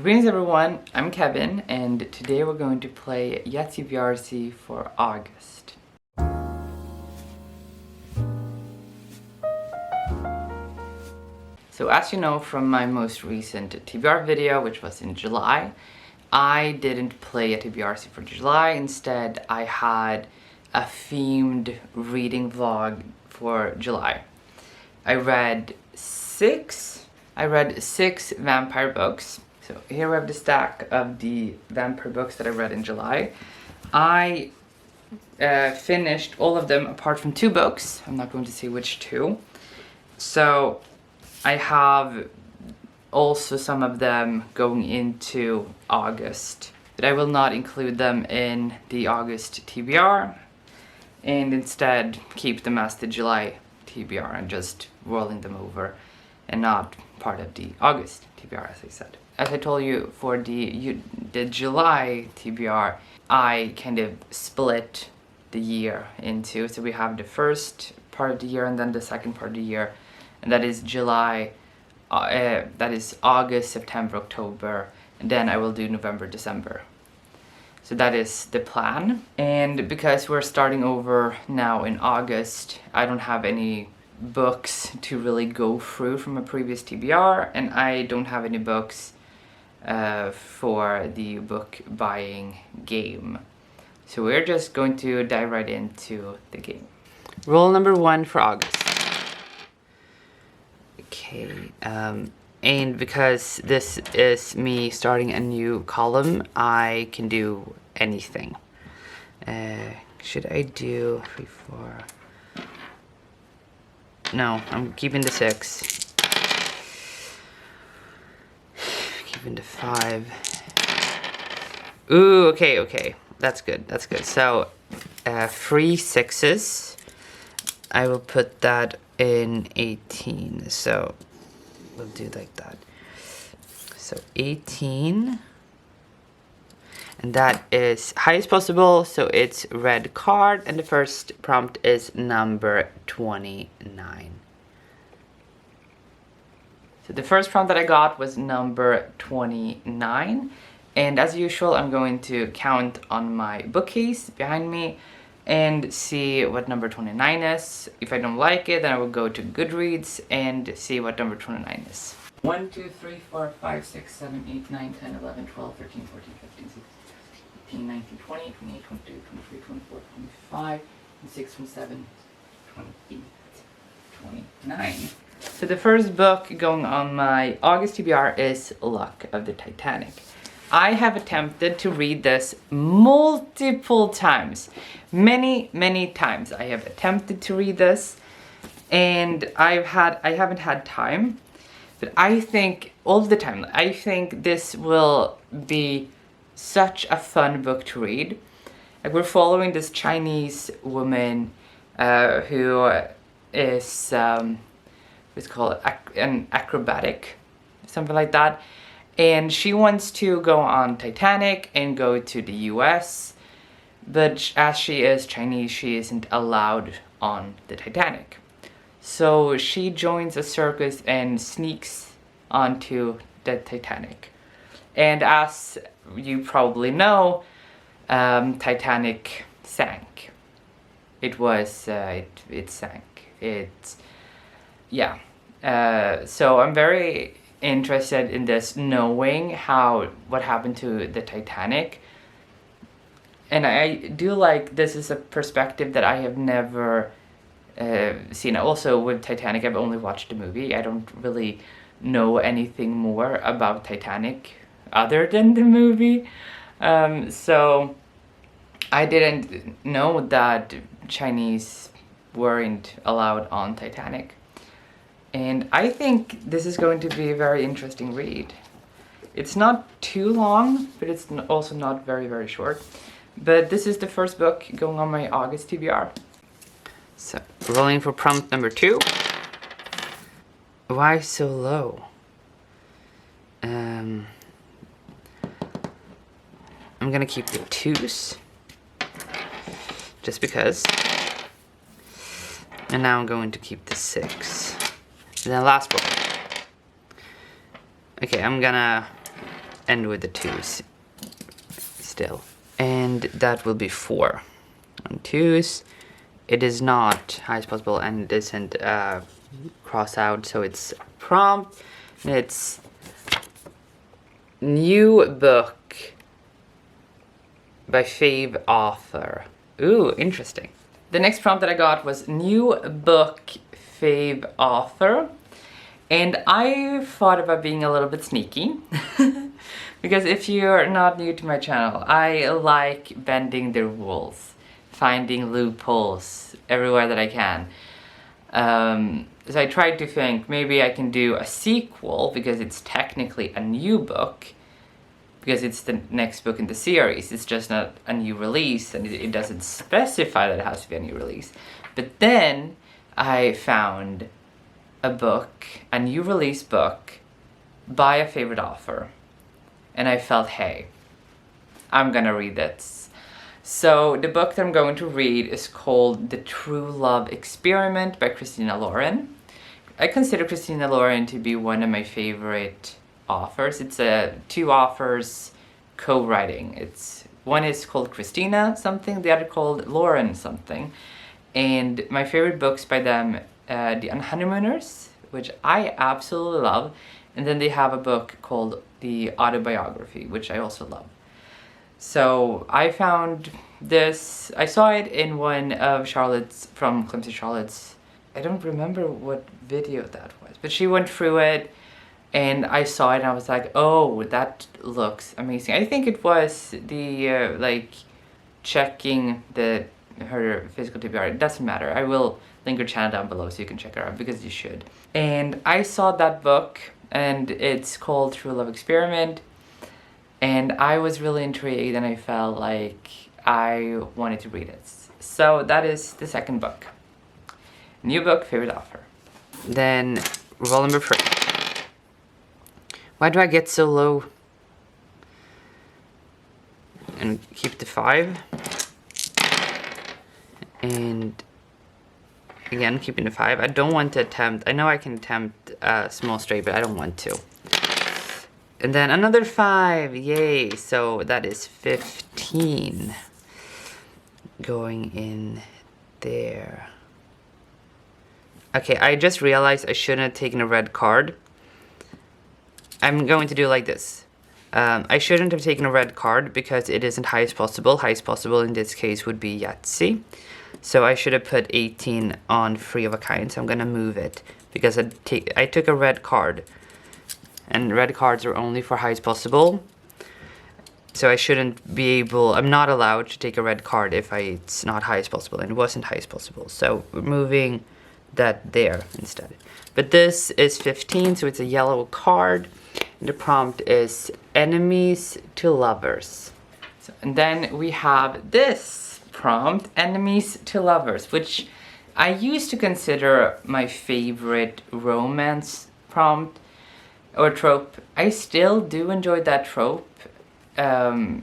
Greetings everyone, I'm Kevin, and today we're going to play YaTBRzy for August. So as you know from my most recent TBR video, which was in July, I didn't play YaTBRzy for July. Instead, I had a themed reading vlog for July. I read six vampire books. So here we have the stack of the vampire books that I read in July. I finished all of them apart from 2 books. I'm not going to say which 2. So I have also some of them going into August, but I will not include them in the August TBR and instead keep them as the July TBR and just rolling them over and not part of the August TBR, as I said. As I told you, for the July TBR, I kind of split the year into, so we have the first part of the year and then the second part of the year, and that is July, that is August, September, October, and then I will do November, December. So that is the plan. And because we're starting over now in August, I don't have any books to really go through from a previous TBR, and I don't have any books for the book buying game. So we're just going to dive right into the game. Rule number 1 for August. Okay, and because this is me starting a new column, I can do anything. Should I do 3, 4? No, I'm keeping the 6. Keeping the 5. Ooh, okay. That's good. So, 3 6s. I will put that in 18. So, we'll do like that. So, 18. And that is highest possible, so it's red card, and the first prompt is number 29. So the first prompt that I got was number 29, and as usual I'm going to count on my bookcase behind me and see what number 29 is. If I don't like it, then I will go to Goodreads and see what number 29 is. 1, 2, 3, 4, 5, 6, 7, 8, 9, 10, 11, 12, 13, 14, 15, 16, 18, 19, 20, 28, 22, 23, 24, 25, 26, 27, 28, 29. So the first book going on my August TBR is Luck of the Titanic. I have attempted to read this multiple times. Many times I have attempted to read this, and I haven't had time, but I think all the time, I think this will be such a fun book to read. Like, we're following this Chinese woman who is what's called an acrobatic, something like that, and she wants to go on Titanic and go to the US, but as she is Chinese, she isn't allowed on the Titanic. So she joins a circus and sneaks onto the Titanic. And as you probably know, Titanic sank. It sank. So I'm very interested in this, knowing what happened to the Titanic. And I do like, this is a perspective that I have never seen. Also with Titanic, I've only watched the movie. I don't really know anything more about Titanic other than the movie. So I didn't know that Chinese weren't allowed on Titanic. And I think this is going to be a very interesting read. It's not too long, but it's also not very short. But this is the first book going on my August TBR. So, rolling for prompt number 2. Why so low? I'm gonna keep the 2s, just because. And now I'm going to keep the 6. And then last book. Okay, I'm gonna end with the 2s still. And that will be 4 on 2s. It is not highest possible and it isn't cross out, so it's prompt. And it's new book by fave author. Ooh, interesting. The next prompt that I got was new book fave author. And I thought about being a little bit sneaky. Because if you're not new to my channel, I like bending the rules, finding loopholes everywhere that I can. So I tried to think maybe I can do a sequel because it's technically a new book, because it's the next book in the series. It's just not a new release, and it doesn't specify that it has to be a new release. But then I found a book, a new release book by a favorite author, and I felt, hey, I'm gonna read this. So the book that I'm going to read is called The True Love Experiment by Christina Lauren. I consider Christina Lauren to be one of my favorite authors. It's two authors co-writing. One is called Christina something, the other called Lauren something. And my favorite books by them, The Honeymooners, which I absolutely love. And then they have a book called The Autobiography, which I also love. So I found this, I saw it in one of Charlotte's, from ClumsyCharlott's, I don't remember what video that was, but she went through it and I saw it and I was like, oh, that looks amazing. I think it was the, like, checking her physical TBR. It doesn't matter. I will link her channel down below so you can check her out, because you should. And I saw that book, and it's called True Love Experiment. And I was really intrigued and I felt like I wanted to read it. So that is the second book. New book, favorite author. Then roll number 3. Why do I get so low? And keep the 5. And again, keeping the 5. I don't want to attempt, I know I can attempt a small straight, but I don't want to. And then another 5, yay, so that is 15 going in there. Okay, I just realized I shouldn't have taken a red card. I'm going to do like this. I shouldn't have taken a red card because it isn't highest possible. Highest possible in this case would be YaTBRzy. So I should have put 18 on free of a kind, so I'm gonna move it because I took a red card. And red cards are only for highest possible. So I shouldn't be able, I'm not allowed to take a red card if it's not highest possible, and it wasn't highest possible. So we're moving that there instead. But this is 15, so it's a yellow card. And the prompt is enemies to lovers. So, and then we have this prompt, enemies to lovers, which I used to consider my favorite romance prompt or trope. I still do enjoy that trope. Yeah,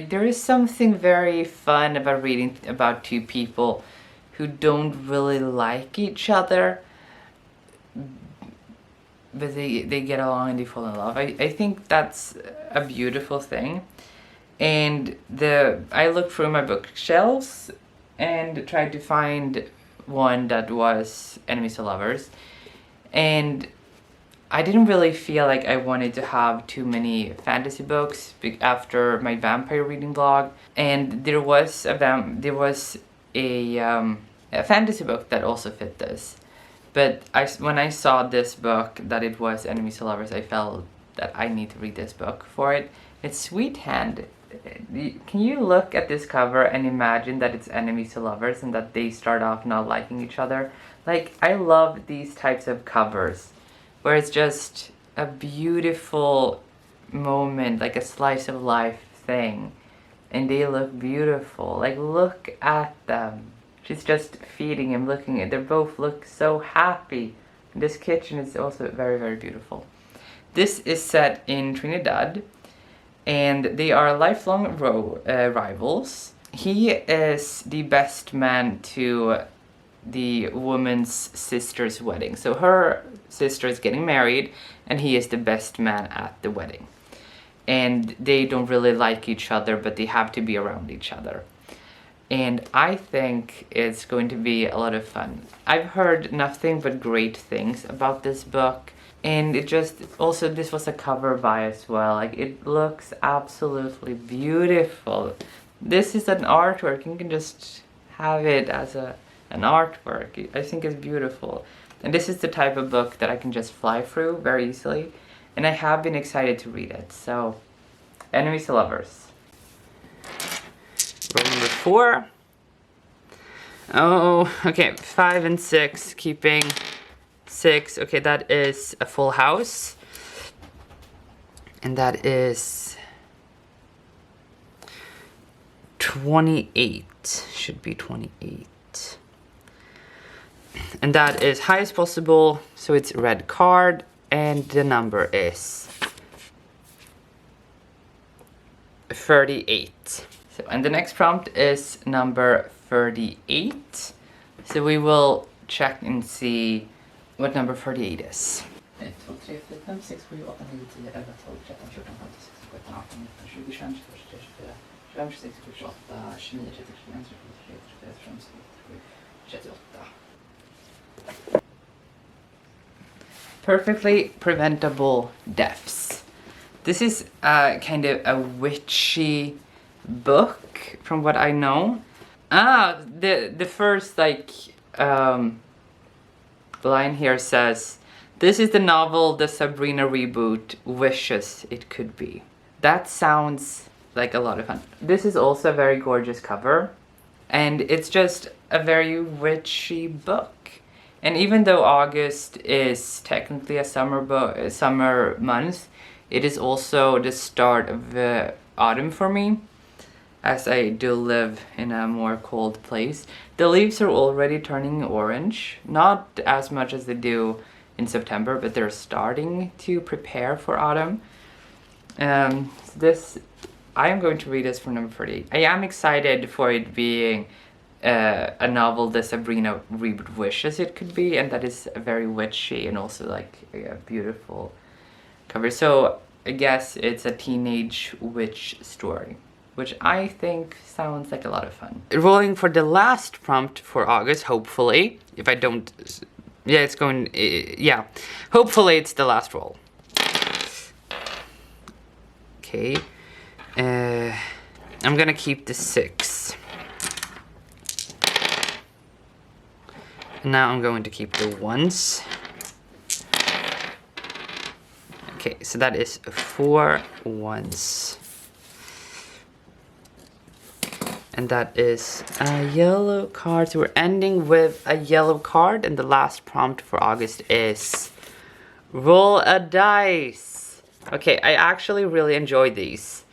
there is something very fun about reading about two people who don't really like each other, but they get along and they fall in love. I think that's a beautiful thing. And I looked through my bookshelves and tried to find one that was enemies to lovers, and I didn't really feel like I wanted to have too many fantasy books after my vampire reading vlog. And there was a fantasy book that also fit this. But when I saw this book, that it was enemies to lovers, I felt that I need to read this book for it. It's Sweet Hand. Can you look at this cover and imagine that it's enemies to lovers and that they start off not liking each other? Like, I love these types of covers, where it's just a beautiful moment, like a slice of life thing, and they look beautiful. Like, look at them. She's just feeding him, looking at, they both look so happy. This kitchen is also very, very beautiful. This is set in Trinidad, and they are lifelong rivals. He is the best man to the woman's sister's wedding. So her sister is getting married, and he is the best man at the wedding. And they don't really like each other, but they have to be around each other. And I think it's going to be a lot of fun. I've heard nothing but great things about this book. And it just, also this was a cover buy as well. Like, it looks absolutely beautiful. This is an artwork. You can just have it as an artwork. I think it's beautiful. And this is the type of book that I can just fly through very easily. And I have been excited to read it. So, enemies to lovers. Roll number 4. Oh, okay, 5 and 6, keeping 6. Okay, that is a full house. And that is 28. Should be 28. And that is highest possible, so it's red card, and the number is 38. So, and the next prompt is number 38. So we will check and see what number 38 is. 1, 2, 3, 4, 5, 6, 7, 8, 9, 10, 11, 12, 13, 14, 15, 16, 17, 18, 19, 20, 21, 22, 23, 24, 25, 26, 27, 28, 29, 30, 31, 32, 33, 34, 35, 36, 37, 38. Perfectly preventable deaths. This is kind of a witchy book, from what I know. The first line here says, "This is the novel the Sabrina reboot wishes it could be." That sounds like a lot of fun. This is also a very gorgeous cover, and it's just a very witchy book. And even though August is technically a summer month, it is also the start of autumn for me, as I do live in a more cold place. The leaves are already turning orange, not as much as they do in September, but they're starting to prepare for autumn. I am going to read this for number 38. I am excited for it being a novel that Sabrina reboot wishes it could be, and that is very witchy and also like a beautiful cover. So I guess it's a teenage witch story, which I think sounds like a lot of fun. Rolling for the last prompt for August, hopefully. If I don't, yeah, it's going, yeah. Hopefully it's the last roll. Okay. I'm gonna keep the 6. Now I'm going to keep the 1s. Okay, so that is 4 1s. And that is a yellow card. So we're ending with a yellow card, and the last prompt for August is roll a dice. Okay, I actually really enjoyed these.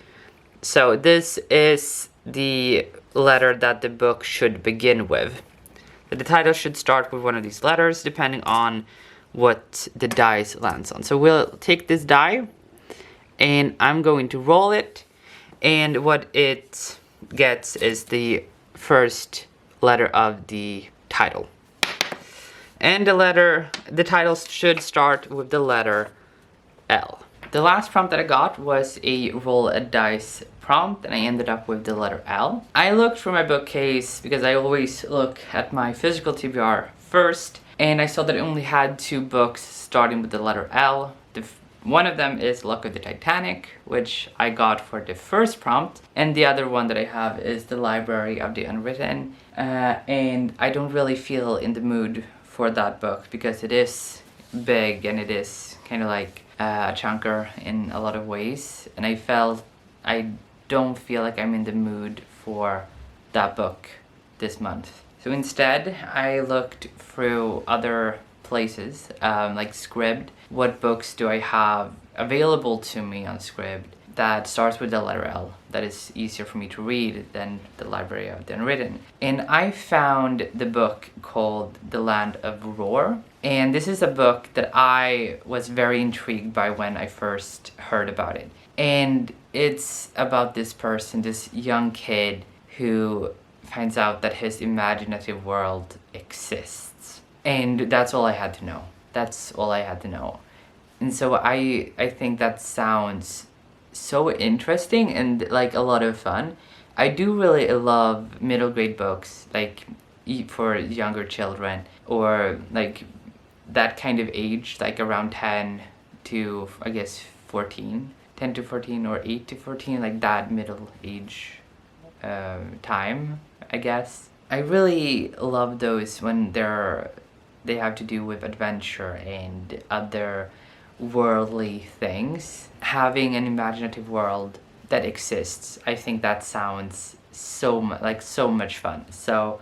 So this is the letter that the book should begin with. The title should start with one of these letters, depending on what the dice lands on. So we'll take this die, and I'm going to roll it, and what it gets is the first letter of the title. And the title should start with the letter L. The last prompt that I got was a roll a dice prompt, and I ended up with the letter L. I looked for my bookcase because I always look at my physical TBR first, and I saw that I only had 2 books starting with the letter L. One of them is Luck of the Titanic, which I got for the first prompt, and the other one that I have is The Library of the Unwritten, and I don't really feel in the mood for that book because it is big and it is kind of like a chunker in a lot of ways, and I don't feel like I'm in the mood for that book this month. So instead, I looked through other places, like Scribd. What books do I have available to me on Scribd that starts with the letter L, that is easier for me to read than The Library of the Unwritten? And I found the book called The Land of Roar. And this is a book that I was very intrigued by when I first heard about it. And it's about this person, this young kid, who finds out that his imaginative world exists. And that's all I had to know. That's all I had to know. And so I think that sounds so interesting and like a lot of fun. I do really love middle grade books, like for younger children, or like that kind of age, like around 10 to, I guess, 14. 10 to 14 or 8 to 14, like that middle age time, I guess. I really love those when they have to do with adventure and other worldly things. Having an imaginative world that exists, I think that sounds so much fun. So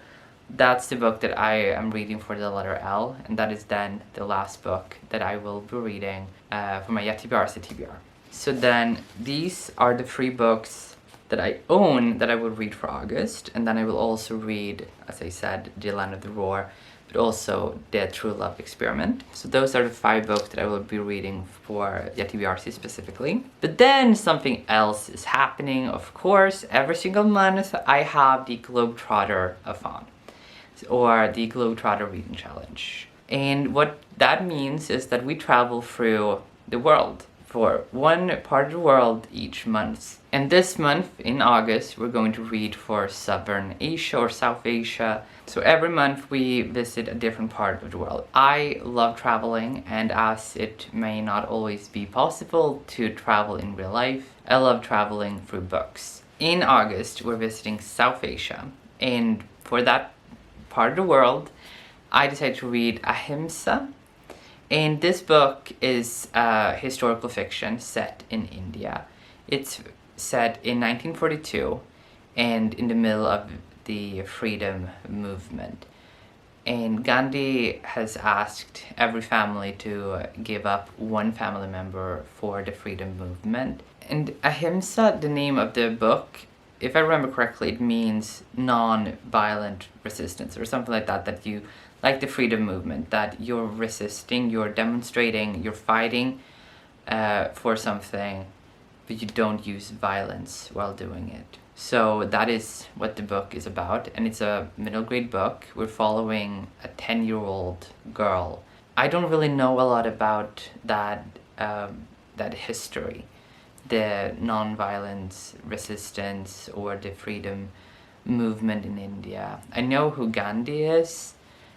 that's the book that I am reading for the letter L, and that is then the last book that I will be reading for my YaTBRzy TBR. So then these are the 3 books that I own that I will read for August, and then I will also read, as I said, The Land of the Roar, but also The True Love Experiment. So those are the 5 books that I will be reading for YaTBRzy specifically. But then something else is happening, of course. Every single month I have the Globetrotter-a-thon, or the Globetrotter Reading Challenge. And what that means is that we travel through the world for one part of the world each month. And this month, in August, we're going to read for Southern Asia or South Asia. So every month we visit a different part of the world. I love traveling, and as it may not always be possible to travel in real life, I love traveling through books. In August, we're visiting South Asia, and for that part of the world, I decided to read Ahimsa. And this book is historical fiction set in India. It's set in 1942 and in the middle of the freedom movement. And Gandhi has asked every family to give up one family member for the freedom movement. And Ahimsa, the name of the book, if I remember correctly, it means non-violent resistance or something like that, that you, like the freedom movement, that you're resisting, you're demonstrating, you're fighting for something, but you don't use violence while doing it. So that is what the book is about, and it's a middle grade book. We're following a 10-year-old girl. I don't really know a lot about that history, the non-violence resistance or the freedom movement in India. I know who Gandhi is,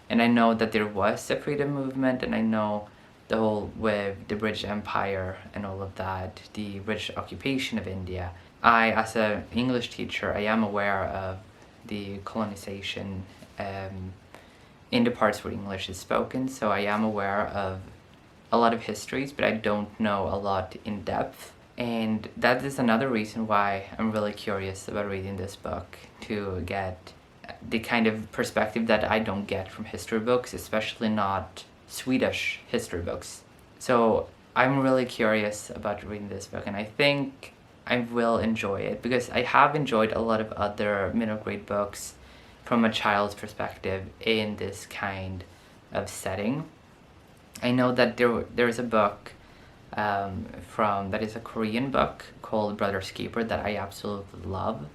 and I know that there was a freedom movement, and I know the whole with the British Empire and all of that, the British occupation of India. I, as an English teacher, I am aware of the colonization in the parts where English is spoken, so I am aware of a lot of histories, but I don't know a lot in depth. And that is another reason why I'm really curious about reading this book, to get the kind of perspective that I don't get from history books, especially not Swedish history books. So I'm really curious about reading this book, and I think I will enjoy it, because I have enjoyed a lot of other middle grade books from a child's perspective in this kind of setting. I know that there is a book that is a Korean book called Brother's Keeper that I absolutely love,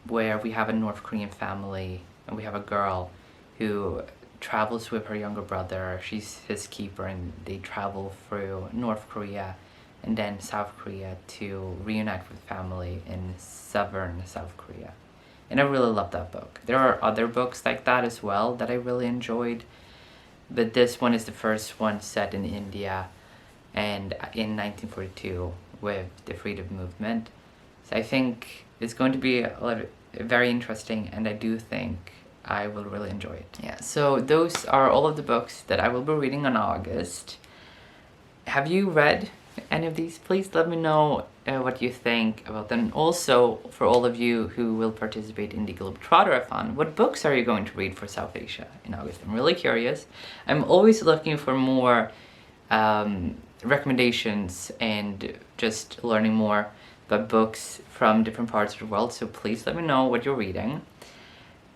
where we have a North Korean family and we have a girl who travels with her younger brother. She's his keeper, and they travel through North Korea and then South Korea to reunite with family in southern South Korea. And I really love that book. There are other books like that as well that I really enjoyed, but this one is the first one set in India and in 1942 with the freedom movement. So I think it's going to be very interesting, and I do think I will really enjoy it. Yeah, so those are all of the books that I will be reading in August. Have you read any of these? Please let me know what you think about them. Also, for all of you who will participate in the Globetrotter-a-thon, what books are you going to read for South Asia in August? I'm really curious. I'm always looking for more recommendations and just learning more about books from different parts of the world, so please let me know what you're reading.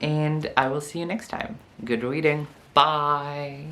And I will see you next time. Good reading. Bye!